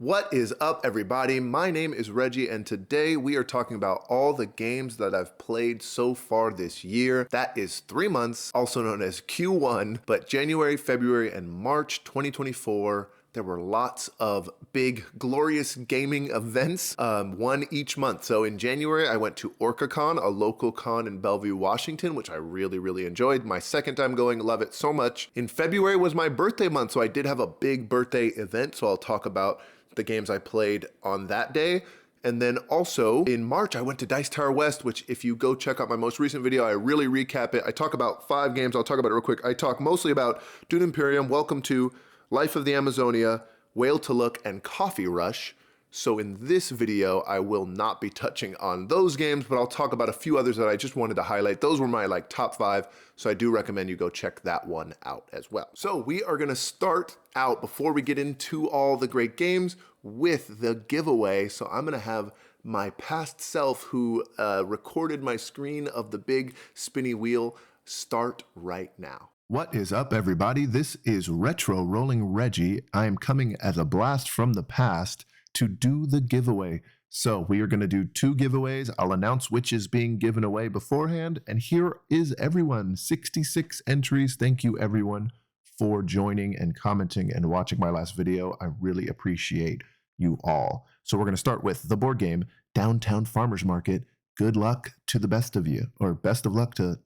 What is up, everybody? My name is Reggie, and today we are talking about all the games that I've played so far this year. That is 3 months, also known as Q1, but January, February, and March 2024. There were lots of big, glorious gaming events, one each month. So in January, I went to OrcaCon, a local con in Bellevue, Washington, which I really enjoyed. My second time going, love it so much. In February was my birthday month, so I did have a big birthday event, so I'll talk about the games I played on that day. And then also in March, I went to Dice Tower West, which if you go check out my most recent video, I really recap it. I talk about 5 games. I'll talk about it real quick. I talk mostly about Dune Imperium, Welcome to, Life of the Amazonia, Whale to Look, and Coffee Rush. So in this video, I will not be touching on those games, but I'll talk about a few others that I just wanted to highlight. Those were my top 5, so I do recommend you go check that one out as well. So we are gonna start out, before we get into all the great games, with the giveaway. So I'm gonna have my past self who recorded my screen of the big spinny wheel start right now. What is up, everybody? This is Retro Rolling Reggie. I am coming as a blast from the past to do the giveaway. So we are going to do 2 giveaways. I'll announce which is being given away beforehand. And here is everyone, 66 entries. Thank you everyone for joining and commenting and watching my last video. I really appreciate you all. So we're going to start with the board game, Downtown Farmers Market. Good luck to the best of you, or best of luck to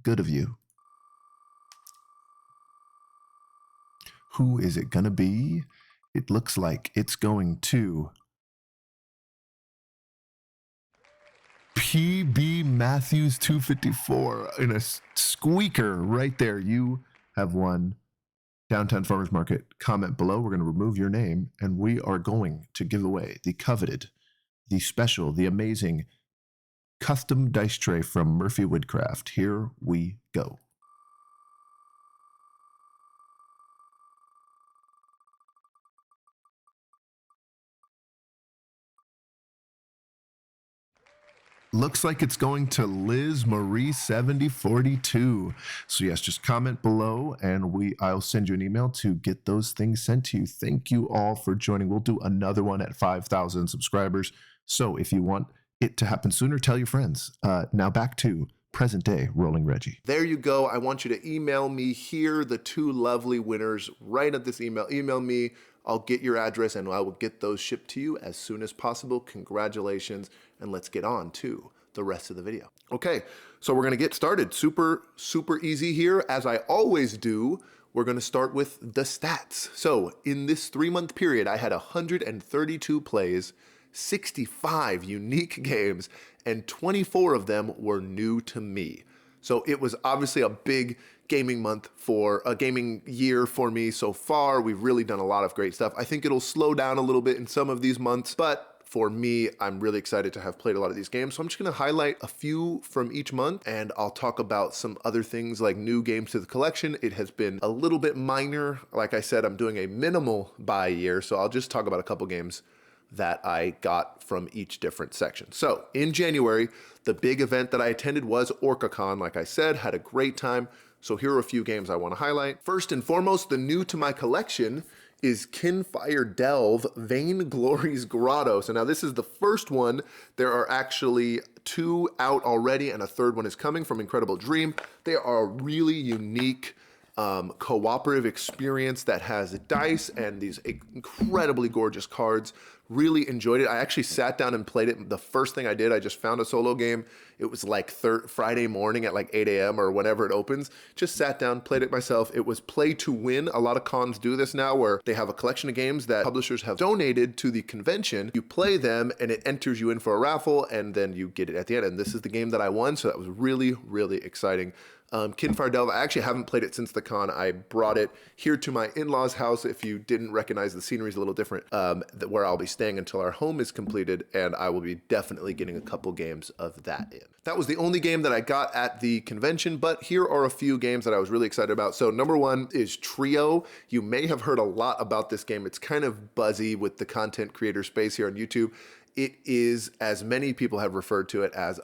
good of you. Who is it going to be? It looks like it's going to PB Matthews 254 in a squeaker right there. You have won Downtown Farmers Market. Comment below. We're going to remove your name, and we are going to give away the coveted, the special, the amazing custom dice tray from MurphyWoodcraft. Here we go. Looks like it's going to Liz Marie 7042. So yes, just comment below and I'll send you an email to get those things sent to you. Thank you all for joining. We'll do another one at 5,000 subscribers. So if you want it to happen sooner, tell your friends. Now back to present day Rolling Reggie. There you go. I want you to email me here, the 2 lovely winners, right at this email. Email me. I'll get your address and I will get those shipped to you as soon as possible. Congratulations, and let's get on to the rest of the video. Okay, so we're gonna get started. Super easy here. As I always do, we're gonna start with the stats. So in this 3-month period, I had 132 plays, 65 unique games, and 24 of them were new to me. So it was obviously a big gaming year for me so far. We've really done a lot of great stuff. I think it'll slow down a little bit in some of these months, but for me, I'm really excited to have played a lot of these games. So I'm just gonna highlight a few from each month, and I'll talk about some other things like new games to the collection. It has been a little bit minor. Like I said, I'm doing a minimal buy year, so I'll just talk about a couple games that I got from each different section. So in January, the big event that I attended was OrcaCon. Like I said, had a great time. So here are a few games I want to highlight. First and foremost, the new to my collection is Kinfire Delve Vainglory's Grotto. So now this is the first one. There are actually 2 out already and a 3rd one is coming from Incredible Dream. They are a really unique cooperative experience that has dice and these incredibly gorgeous cards. Really enjoyed it. I actually sat down and played it. The first thing I did, I just found a solo game. It was like Friday morning at like 8 a.m. or whenever it opens. Just sat down, played it myself. It was play to win. A lot of cons do this now where they have a collection of games that publishers have donated to the convention. You play them and it enters you in for a raffle and then you get it at the end. And this is the game that I won. So that was really exciting. Kinfire Delve, I actually haven't played it since the con. I brought it here to my in-laws' house. If you didn't recognize, the scenery is a little different, where I'll be staying until our home is completed, and I will be definitely getting a couple games of that in. That was the only game that I got at the convention, but here are a few games that I was really excited about. So number 1 is Trio. You may have heard a lot about this game. It's kind of buzzy with the content creator space here on YouTube. It is, as many people have referred to it as,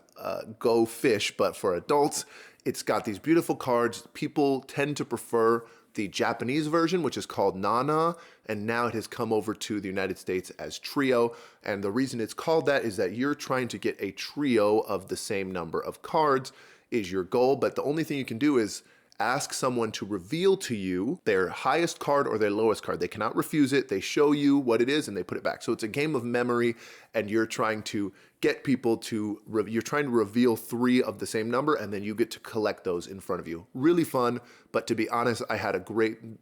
Go Fish, but for adults. It's got these beautiful cards. People tend to prefer the Japanese version, which is called Nano, and now it has come over to the United States as Trio. And the reason it's called that is that you're trying to get a trio of the same number of cards is your goal, but the only thing you can do is ask someone to reveal to you their highest card or their lowest card. They cannot refuse it. They show you what it is and they put it back. So it's a game of memory, and you're trying to get people to, you're trying to reveal 3 of the same number, and then you get to collect those in front of you. Really fun, but to be honest,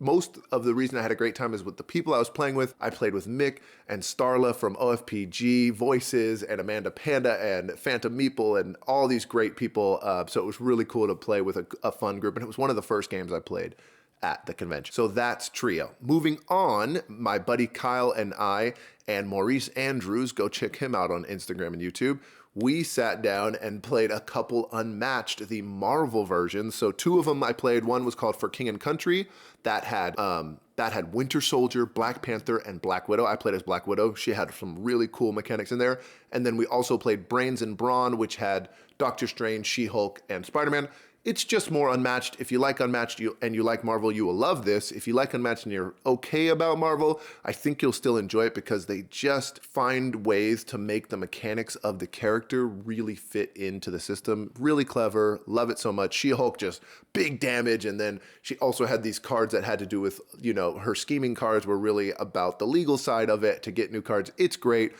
most of the reason I had a great time is with the people I was playing with. I played with Mick and Starla from OFPG, Voices, and Amanda Panda, and Phantom Meeple, and all these great people. So it was really cool to play with a fun group, and it was one of the first games I played at the convention. So that's Trio. Moving on, my buddy Kyle and I and Maurice Andrews, go check him out on Instagram and YouTube. We sat down and played a couple Unmatched, the Marvel versions. So 2 of them I played. One was called For King and Country. That had Winter Soldier, Black Panther, and Black Widow. I played as Black Widow. She had some really cool mechanics in there. And then we also played Brains and Brawn, which had Doctor Strange, She-Hulk, and Spider-Man. It's just more Unmatched. If you like Unmatched and you like Marvel, you will love this. If you like Unmatched and you're okay about Marvel, I think you'll still enjoy it because they just find ways to make the mechanics of the character really fit into the system. Really clever. Love it so much. She-Hulk, just big damage. And then she also had these cards that had to do with, her scheming cards were really about the legal side of it to get new cards. It's great.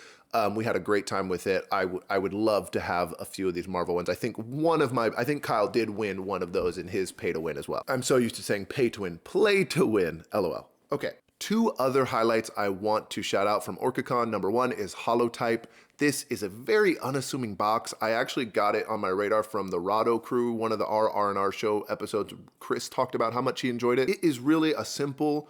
We had a great time with it. I would love to have a few of these Marvel ones. I think Kyle did win one of those in his pay to win as well. I'm so used to saying pay to win, play to win, LOL. Okay. 2 other highlights I want to shout out from orcacon. Number 1 is Holotype. This is a very unassuming box. I actually got it on my radar from the Rado crew, one of the R&R show episodes. Chris talked about how much he enjoyed it. It is really a simple,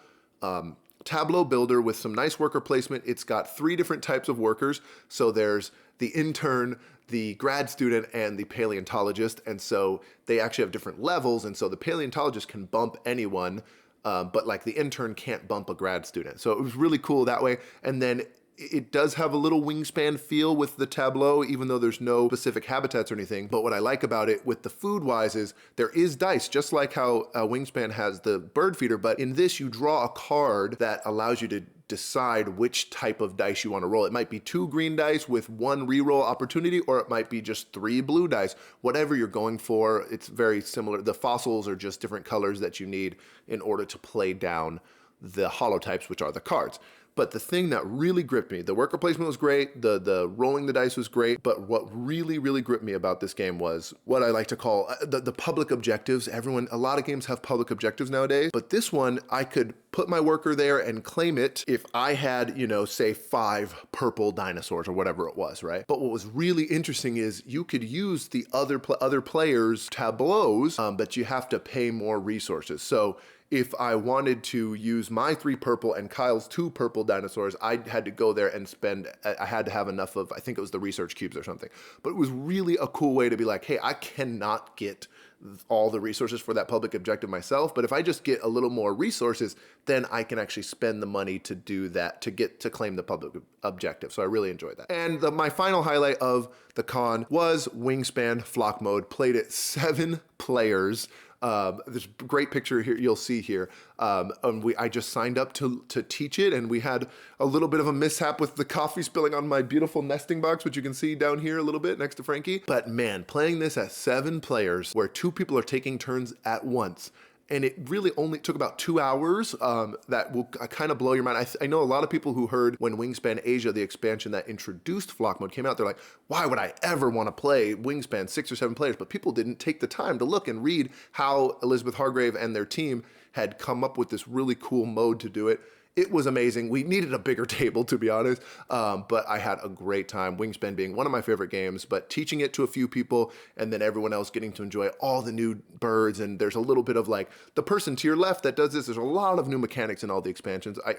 tableau builder with some nice worker placement. It's got 3 different types of workers. So there's the intern, the grad student, and the paleontologist. And so they actually have different levels. And so the paleontologist can bump anyone, but like the intern can't bump a grad student. So it was really cool that way. And then it does have a little Wingspan feel with the tableau, even though there's no specific habitats or anything. But what I like about it with the food-wise is there is dice, just like how Wingspan has the bird feeder. But in this, you draw a card that allows you to decide which type of dice you want to roll. It might be 2 green dice with 1 reroll opportunity, or it might be just 3 blue dice. Whatever you're going for, it's very similar. The fossils are just different colors that you need in order to play down the holotypes, which are the cards. But the thing that really gripped me, the worker placement was great, the rolling the dice was great, but what really, really gripped me about this game was what I like to call the public objectives. A lot of games have public objectives nowadays, but this one, I could put my worker there and claim it if I had, say 5 purple dinosaurs or whatever it was, right? But what was really interesting is you could use the other players' tableaus, but you have to pay more resources. So if I wanted to use my 3 purple and Kyle's 2 purple dinosaurs, I had to go there and I had to have enough of, I think it was the research cubes or something. But it was really a cool way to be like, hey, I cannot get all the resources for that public objective myself, but if I just get a little more resources, then I can actually spend the money to do that, to claim the public objective. So I really enjoyed that. And my final highlight of the con was Wingspan Flock Mode. Played it 7 players. There's a great picture here you'll see here. I just signed up to teach it, and we had a little bit of a mishap with the coffee spilling on my beautiful nesting box, which you can see down here a little bit next to Frankie. But man, playing this at 7 players where 2 people are taking turns at once, and it really only took about 2 hours. That will kind of blow your mind. I know a lot of people who heard when Wingspan Asia, the expansion that introduced Flock Mode, came out, they're like, why would I ever want to play Wingspan 6 or 7 players? But people didn't take the time to look and read how Elizabeth Hargrave and their team had come up with this really cool mode to do it. It was amazing. We needed a bigger table, to be honest, but I had a great time. Wingspan being one of my favorite games, but teaching it to a few people and then everyone else getting to enjoy all the new birds. And there's a little bit of like the person to your left that does this. There's a lot of new mechanics in all the expansions. I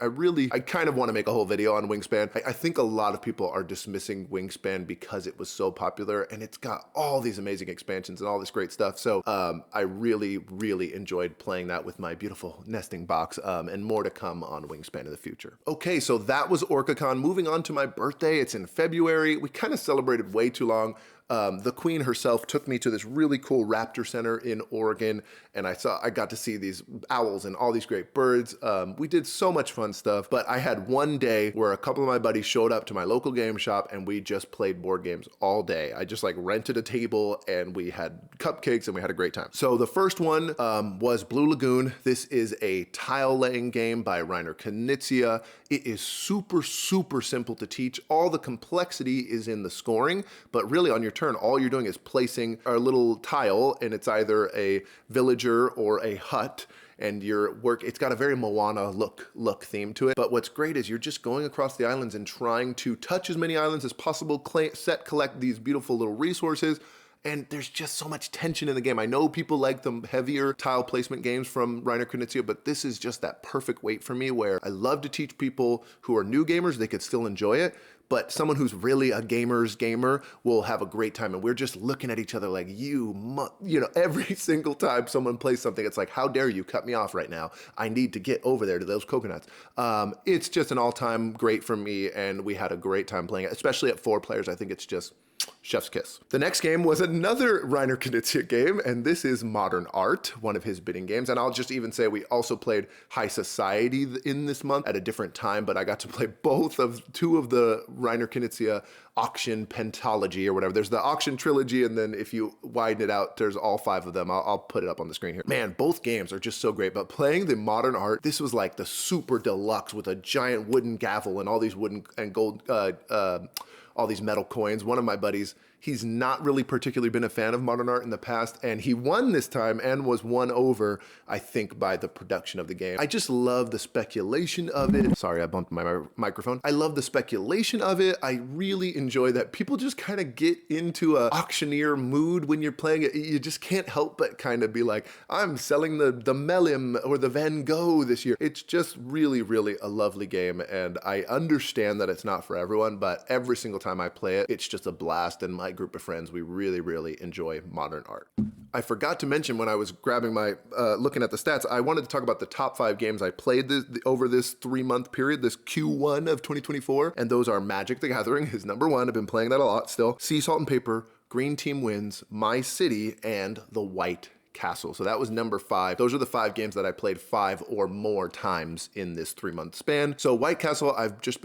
kind of want to make a whole video on Wingspan. I think a lot of people are dismissing Wingspan because it was so popular and it's got all these amazing expansions and all this great stuff. So I really, really enjoyed playing that with my beautiful nesting box, and more to come on Wingspan in the future. Okay, so that was orcacon. Moving on to my birthday. It's in February. We kind of celebrated way too long. The queen herself took me to this really cool raptor center in Oregon, and I got to see these owls and all these great birds. We did so much fun stuff, but I had one day where a couple of my buddies showed up to my local game shop and we just played board games all day. I just like rented a table and we had cupcakes and we had a great time. So the first one was Blue Lagoon. This is a tile laying game by Reiner Knizia. It is super, super simple to teach. All the complexity is in the scoring, but really on your turn, all you're doing is placing a little tile, and it's either a villager or a hut, and it's got a very Moana look theme to it. But what's great is you're just going across the islands and trying to touch as many islands as possible, collect these beautiful little resources, and there's just so much tension in the game. I know people like the heavier tile placement games from Reiner Knizia, but this is just that perfect weight for me where I love to teach people who are new gamers, they could still enjoy it, but someone who's really a gamer's gamer will have a great time. And we're just looking at each other like, every single time someone plays something, it's like, how dare you cut me off right now? I need to get over there to those coconuts. It's just an all-time great for me, and we had a great time playing it, especially at 4 players. I think it's just chef's kiss. The next game was another Reiner Knizia game, and this is Modern Art, one of his bidding games. And I'll just even say we also played High Society in this month at a different time, but I got to play two of the Reiner Knizia auction pentology or whatever. There's the auction trilogy, and then if you widen it out, there's all 5 of them. I'll put it up on the screen here. Man, both games are just so great, but playing the Modern Art, this was like the super deluxe with a giant wooden gavel and all these wooden and gold all these metal coins. One of my buddies, he's not really particularly been a fan of Modern Art in the past, and he won this time and was won over, I think, by the production of the game. I just love the speculation of it. Sorry, I bumped my microphone. I love the speculation of it. I really enjoy that people just kind of get into a auctioneer mood when you're playing it. You just can't help but kind of be like, I'm selling the Melim or the Van Gogh this year. It's just really, really a lovely game, and I understand that it's not for everyone, but every single time I play it, it's just a blast, and my group of friends, we really, really enjoy Modern Art. I forgot to mention when I was grabbing looking at the stats, I wanted to talk about the top 5 games I played over this 3-month period, this Q1 of 2024, and those are Magic the Gathering is number 1. I've been playing that a lot still. Sea, Salt, and Paper, Green Team Wins, My City, and The White Castle. So that was number 5. Those are the 5 games that I played 5 or more times in this 3-month span. So White Castle, I just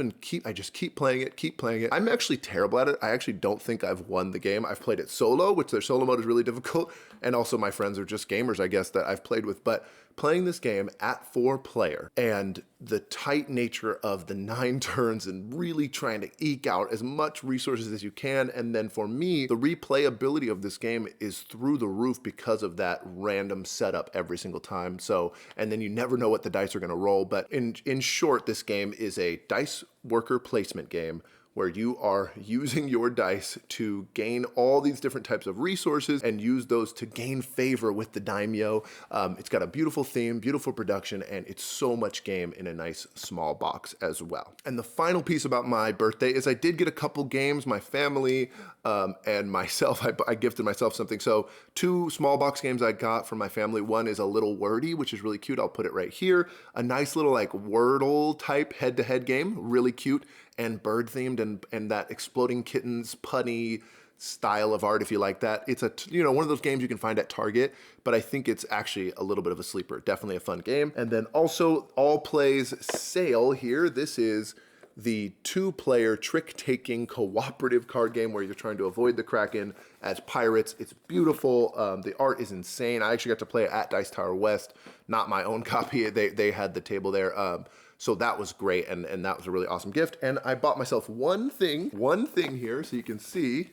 keep playing it. I'm actually terrible at it. I actually don't think I've won the game. I've played it solo, which their solo mode is really difficult. And also my friends are just gamers, I guess, that I've played with. But playing this game at 4-player and the tight nature of the 9 turns and really trying to eke out as much resources as you can. And then for me, the replayability of this game is through the roof because of that random setup every single time. So, and then you never know what the dice are going to roll. But in short, this game is a dice worker placement game where you are using your dice to gain all these different types of resources and use those to gain favor with the daimyo. It's got a beautiful theme, beautiful production, and it's so much game in a nice small box as well. And the final piece about my birthday is I did get a couple games. My family and myself, I gifted myself something. So 2 small box games I got from my family. One is a little wordy, which is really cute. I'll put it right here. A nice little like Wordle type head-to-head game, really cute and bird themed, and that exploding kittens punny style of art, if you like that. It's one of those games you can find at Target, but I think it's actually a little bit of a sleeper. Definitely a fun game. And then also All Plays Sail here. This is the 2-player trick-taking cooperative card game where you're trying to avoid the Kraken as pirates. It's beautiful. The art is insane. I actually got to play it at Dice Tower West, not my own copy. They had the table there. So that was great, and that was a really awesome gift. And I bought myself one thing here, so you can see.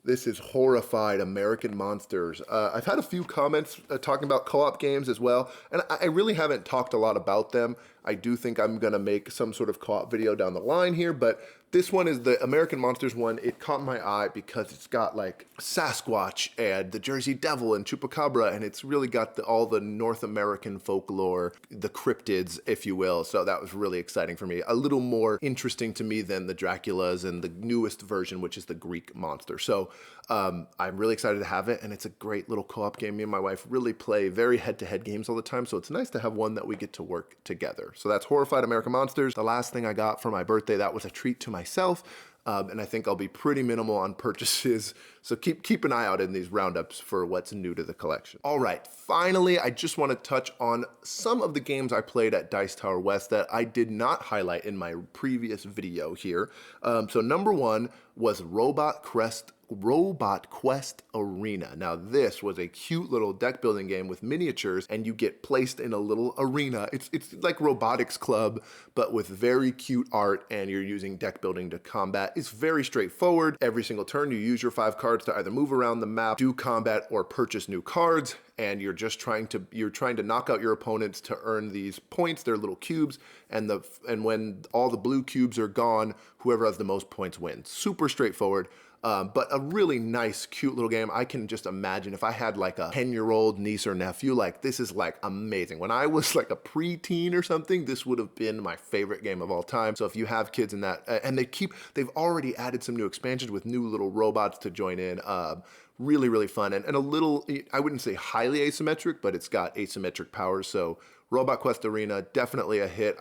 This is Horrified American Monsters. I've had a few comments talking about co-op games as well, and I really haven't talked a lot about them. I do think I'm gonna make some sort of co-op video down the line here, but this one is the American Monsters one. It caught my eye because it's got like Sasquatch and the Jersey Devil and Chupacabra, and it's really got all the North American folklore, the cryptids, if you will. So that was really exciting for me. A little more interesting to me than the Draculas and the newest version, which is the Greek monster. So I'm really excited to have it, and it's a great little co-op game. Me and my wife really play very head-to-head games all the time, so it's nice to have one that we get to work together. So that's Horrified American Monsters. The last thing I got for my birthday, that was a treat to myself. and I think I'll be pretty minimal on purchases. So keep an eye out in these roundups for what's new to the collection. All right, finally, I just want to touch on some of the games I played at Dice Tower West that I did not highlight in my previous video here. So number one was Robot Quest Arena. Now this was a cute little deck building game with miniatures, and you get placed in a little arena. It's like Robotics Club, but with very cute art, and you're using deck building to combat. It's very straightforward. Every single turn you use your 5 cards to either move around the map, do combat, or purchase new cards, and you're just trying to knock out your opponents to earn these points. They're little cubes, and when all the blue cubes are gone, whoever has the most points wins. Super straightforward. But a really nice, cute little game. I can just imagine if I had like a 10-year-old niece or nephew, like this is like amazing. When I was like a preteen or something, this would have been my favorite game of all time. So if you have kids in that, and they've already added some new expansions with new little robots to join in. Really, really fun, and a little, I wouldn't say highly asymmetric, but it's got asymmetric powers. So Robot Quest Arena, definitely a hit.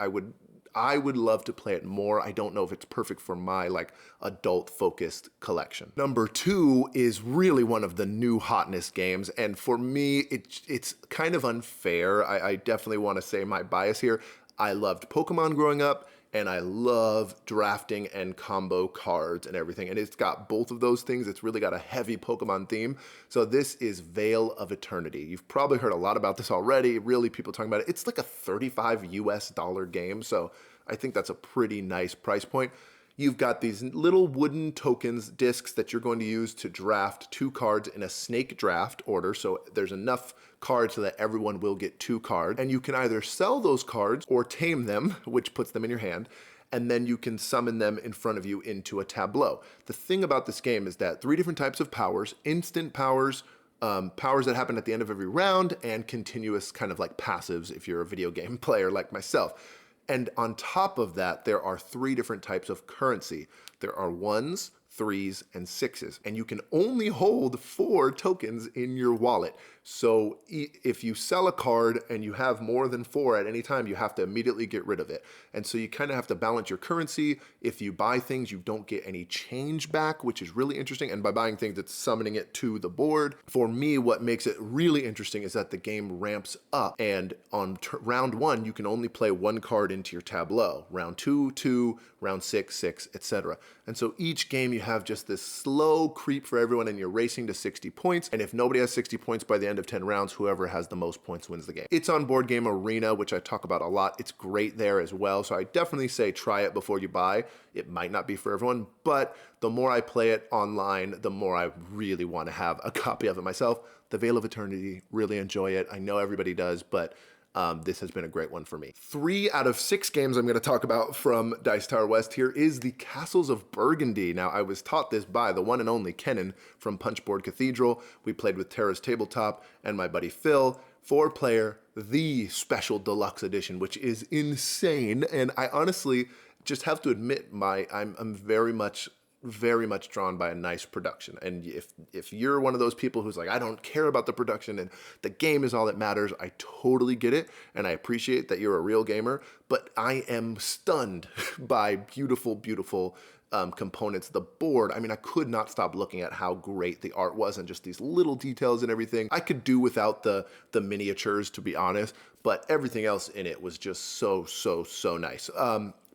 I would love to play it more. I don't know if it's perfect for my like adult focused collection. Number 2 is really one of the new hotness games. And for me, it's kind of unfair. I definitely want to say my bias here. I loved Pokemon growing up, and I love drafting and combo cards and everything. And it's got both of those things. It's really got a heavy Pokemon theme. So this is Veil of Eternity. You've probably heard a lot about this already. Really, people talking about it. It's like a $35 US game. So I think that's a pretty nice price point. You've got these little wooden tokens, discs, that you're going to use to draft 2 cards in a snake draft order. So there's enough cards so that everyone will get 2 cards. And you can either sell those cards or tame them, which puts them in your hand, and then you can summon them in front of you into a tableau. The thing about this game is that 3 different types of powers: instant powers, powers that happen at the end of every round, and continuous kind of like passives if you're a video game player like myself. And on top of that, there are 3 different types of currency. There are 1s, 3s, and 6s, and you can only hold 4 tokens in your wallet. So if you sell a card and you have more than 4 at any time, you have to immediately get rid of it. And so you kind of have to balance your currency. If you buy things, you don't get any change back, which is really interesting. And by buying things, it's summoning it to the board. For me, what makes it really interesting is that the game ramps up, and on round 1, you can only play 1 card into your tableau. Round 2, 2, round 6, 6, etc. And so each game you have just this slow creep for everyone, and you're racing to 60 points. And if nobody has 60 points by the end of 10 rounds, whoever has the most points wins the game. It's on Board Game Arena, which I talk about a lot. It's great there as well. So I definitely say try it before you buy. It might not be for everyone, but the more I play it online, the more I really want to have a copy of it myself. The Veil of Eternity, really enjoy it. I know everybody does, but this has been a great one for me. 3 out of 6 games I'm going to talk about from Dice Tower West here is the Castles of Burgundy. Now, I was taught this by the one and only Kenan from Punchboard Cathedral. We played with Terra's Tabletop and my buddy Phil. 4-player, the special deluxe edition, which is insane. And I honestly just have to admit, I'm very much drawn by a nice production. And if you're one of those people who's like, I don't care about the production and the game is all that matters, I totally get it, and I appreciate that you're a real gamer, but I am stunned by beautiful, beautiful components. The board, I mean, I could not stop looking at how great the art was and just these little details and everything. I could do without the miniatures, to be honest, but everything else in it was just so nice.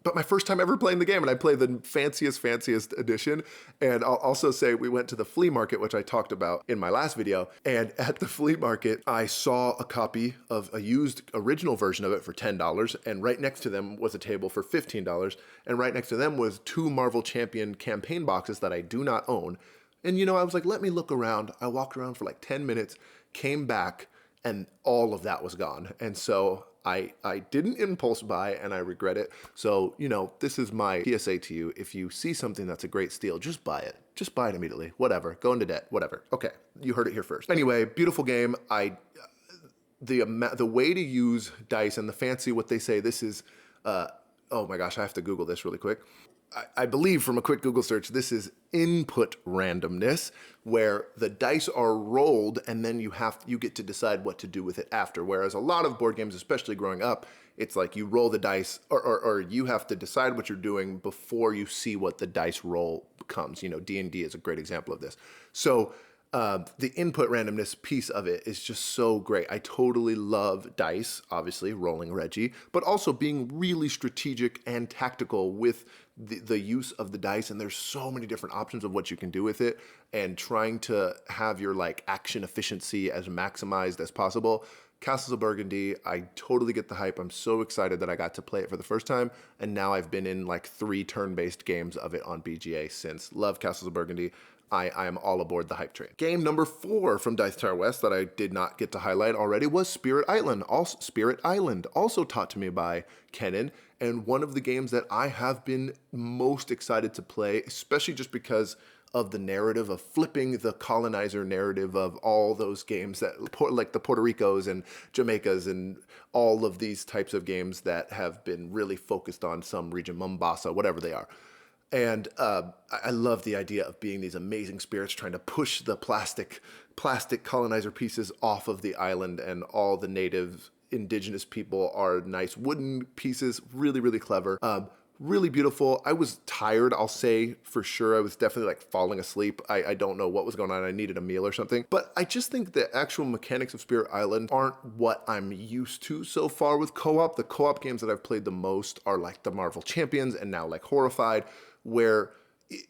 But my first time ever playing the game, and I played the fanciest edition. And I'll also say we went to the flea market, which I talked about in my last video. And at the flea market, I saw a copy of a used original version of it for $10. And right next to them was a table for $15. And right next to them was 2 Marvel Champion campaign boxes that I do not own. And you know, I was like, let me look around. I walked around for like 10 minutes, came back, and all of that was gone. And so I didn't impulse buy, and I regret it. So, you know, this is my PSA to you. If you see something that's a great steal, just buy it. Just buy it immediately. Whatever. Go into debt. Whatever. Okay. You heard it here first. Anyway, beautiful game. The way to use dice and the fancy, what they say, this is, oh my gosh, I have to Google this really quick. I believe from a quick Google search, this is input randomness, where the dice are rolled and then you get to decide what to do with it after. Whereas a lot of board games, especially growing up, it's like you roll the dice, or you have to decide what you're doing before you see what the dice roll comes. D&D is a great example of this. So the input randomness piece of it is just so great. I totally love dice, obviously, rolling Reggie, but also being really strategic and tactical with the use of the dice. And there's so many different options of what you can do with it, and trying to have your like action efficiency as maximized as possible. Castles of Burgundy, I totally get the hype. I'm so excited that I got to play it for the first time, and now I've been in like 3 turn-based games of it on BGA since. Love Castles of Burgundy. I am all aboard the hype train. Game number 4 from Dice Tower West that I did not get to highlight already was Spirit Island. Also taught to me by Kenan, and one of the games that I have been most excited to play, especially just because of the narrative of flipping the colonizer narrative of all those games that, like the Puerto Ricos and Jamaicas and all of these types of games that have been really focused on some region, Mombasa, whatever they are. And I love the idea of being these amazing spirits trying to push the plastic colonizer pieces off of the island, and all the native indigenous people are nice wooden pieces. Really, really clever. Really beautiful. I was tired, I'll say for sure. I was definitely like falling asleep. I don't know what was going on. I needed a meal or something. But I just think the actual mechanics of Spirit Island aren't what I'm used to so far with co-op. The co-op games that I've played the most are like the Marvel Champions and now like Horrified, where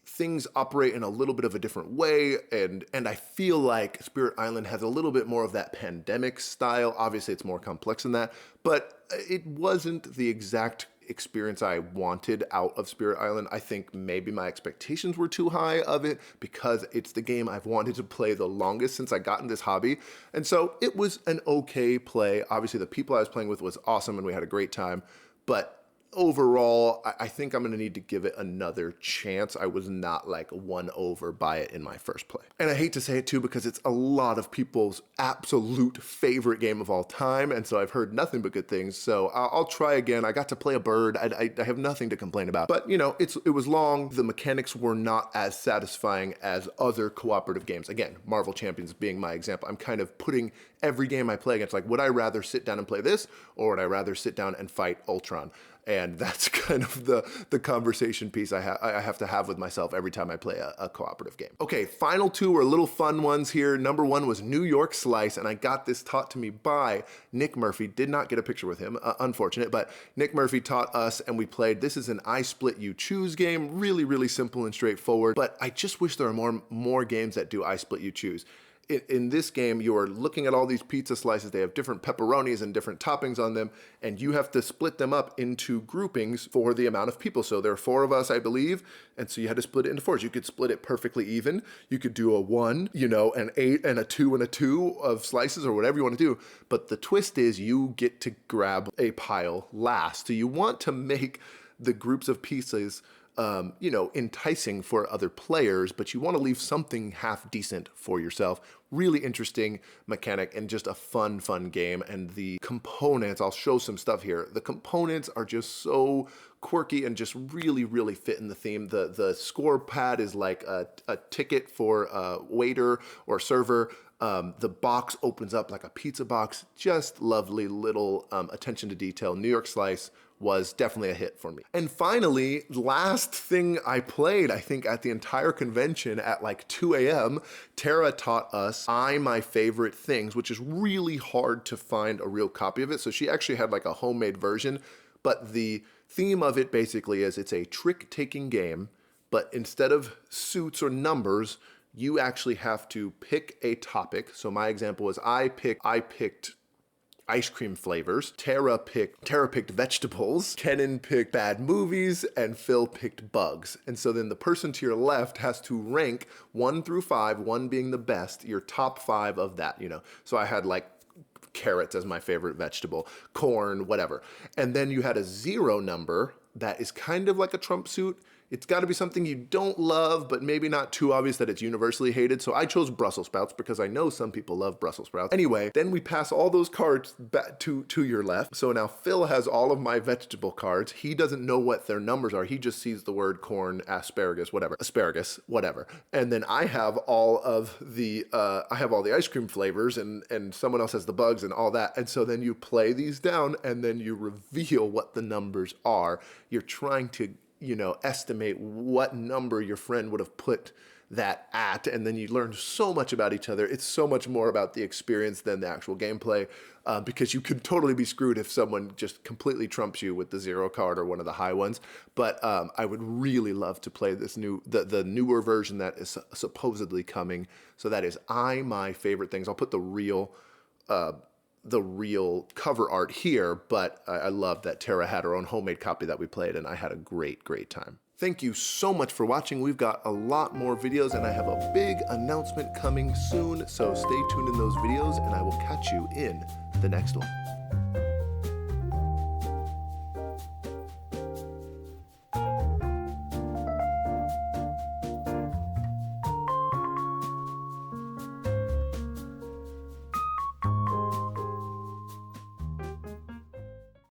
things operate in a little bit of a different way, and I feel like Spirit Island has a little bit more of that pandemic style. Obviously, it's more complex than that, but it wasn't the exact experience I wanted out of Spirit Island. I think maybe my expectations were too high of it, because it's the game I've wanted to play the longest since I got in this hobby. And so it was an okay play. Obviously, the people I was playing with was awesome, and we had a great time, but overall, I think I'm going to need to give it another chance. I was not like won over by it in my first play. And I hate to say it too, because it's a lot of people's absolute favorite game of all time. And so I've heard nothing but good things. So I'll try again. I got to play a bird. I have nothing to complain about. But it was long. The mechanics were not as satisfying as other cooperative games. Again, Marvel Champions being my example. I'm kind of putting every game I play against, like, would I rather sit down and play this, or would I rather sit down and fight Ultron? And that's kind of the conversation piece I have to have with myself every time I play a cooperative game. Okay, final 2 were little fun ones here. Number 1 was New York Slice, and I got this taught to me by Nick Murphy. Did not get a picture with him, unfortunate, but Nick Murphy taught us, and we played. This is an I Split You Choose game. Really, really simple and straightforward, but I just wish there were more games that do I Split You Choose. In this game, you are looking at all these pizza slices. They have different pepperonis and different toppings on them, and you have to split them up into groupings for the amount of people. So there are 4 of us, I believe, and so you had to split it into 4s. You could split it perfectly even. You could do a 1, an 8, and a 2 and a 2 of slices, or whatever you want to do. But the twist is you get to grab a pile last. So you want to make the groups of pieces enticing for other players, but you want to leave something half decent for yourself. Really interesting mechanic, and just a fun game. And the components, I'll show some stuff here. The components are just so quirky and just really, really fit in the theme. The score pad is like a ticket for a waiter or server. The box opens up like a pizza box. Just lovely little attention to detail. New York Slice was definitely a hit for me. And finally, last thing I played, I think at the entire convention at like 2 a.m., Tara taught us I My Favorite Things, which is really hard to find a real copy of it. So she actually had like a homemade version, but the theme of it basically is it's a trick-taking game, but instead of suits or numbers, you actually have to pick a topic. So my example was I picked ice cream flavors. Tara picked vegetables. Kenan picked bad movies, and Phil picked bugs. And so then the person to your left has to rank 1 through 5, 1 being the best, your top 5 of that, So I had like carrots as my favorite vegetable, corn, whatever. And then you had a 0 number that is kind of like a Trump suit. It's got to be something you don't love, but maybe not too obvious that it's universally hated. So I chose Brussels sprouts because I know some people love Brussels sprouts. Anyway, then we pass all those cards back to your left. So now Phil has all of my vegetable cards. He doesn't know what their numbers are. He just sees the word corn, asparagus, whatever. And then I have all of the ice cream flavors, and someone else has the bugs and all that. And so then you play these down, and then you reveal what the numbers are. You're trying to, estimate what number your friend would have put that at, and then you learn so much about each other. It's so much more about the experience than the actual gameplay, because you could totally be screwed if someone just completely trumps you with the 0 card or one of the high ones. But I would really love to play this the newer version that is supposedly coming. So that is my favorite things. I'll put the real cover art here, but I love that Tara had her own homemade copy that we played, and I had a great time. Thank you so much for watching. We've got a lot more videos, and I have a big announcement coming soon, so stay tuned in those videos, and I will catch you in the next one.